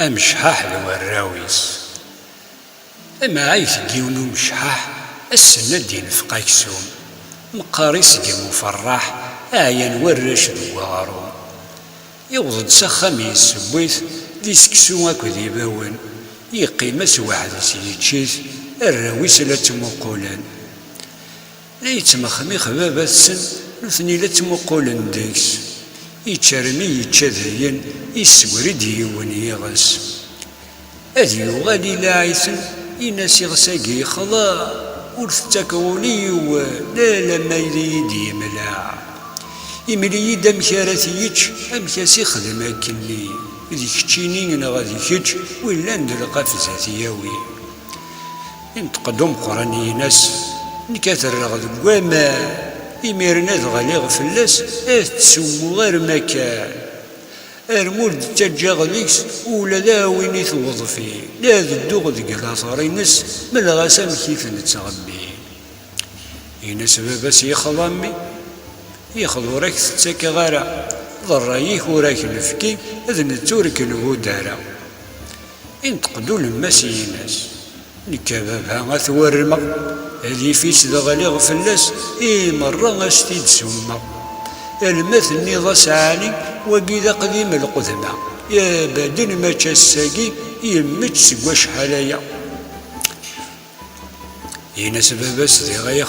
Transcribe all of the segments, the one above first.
أمشحاح ذو الراويس أما عايث ديونو مشحاح السنة دين فقاك سوم مقاريس دي مفرح آيان ورش ذو غارو يوضد سخامي السبويث دي سكسو اكو ذي باون يقيمس واحد سيتشيث الراويس لا تمقولان لا يتمخمي خبابة السن نثني لا تمقولان ديكس يتشرمي يتشذين يسوري ديون يغس أذي يغالي لاعثن يناسي غساقي خلا ورثتكوني لا لما يدي ملاع يملي يد أمكارثيتش أمكاسي خدم أكلي ذيك تشينين غادي كيتش ولا ندلقى في ذاتياوي ينتقدم قراني ناس نكاثر رغد بواما يميرنا ذغالي غفلاس تسمو غير مكان المولد تجاغ ليكس ولا لا وين يتوظفي لا ذدوغ ذيك الأثارينس من الغسام كيف نتغبي هنا سبب يخلامي يخلو راك تتاكا غارة ضرايك وراك الفكي اذن تورك الهدارة ينتقدو لماسي ناس نكابابها غثورما هذي فيس دغالي غفلاس مرة غاستيد سما المثل نضا سعاني وقيدا قديم القدمة يا بدن ما تشساقي يمت سقوا شحاليا هنا سبب سدي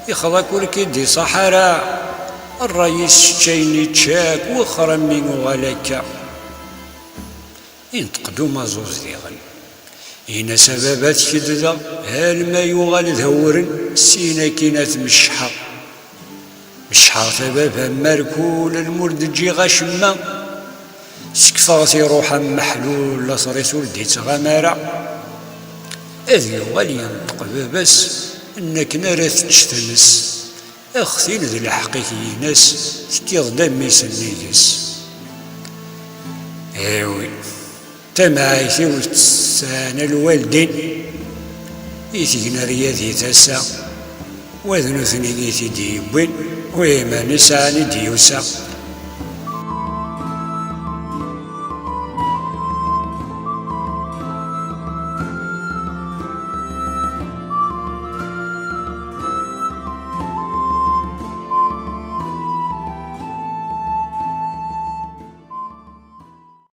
يخلاك ولكي صحراء الرئيس تشيني تشاك وخرمي وغلكا ينتقدو مازوز ديغن هنا سببات كددا هل ما يغال ذورن سينا كينات مشحا ثبابا مركول المرد جي غشما سكفاغتي روحا محلول لصريس ولدي تغامارا اذ يغال ينطق باباس انك نارث تشتمس اختي ذي الحقيقي ناس تكيض دمي سنيس ايوي تمايثي وتسان الوالدين يثيقنا رياضي تسا وذنو ثنيني ديبوين ويما نساني ديوسا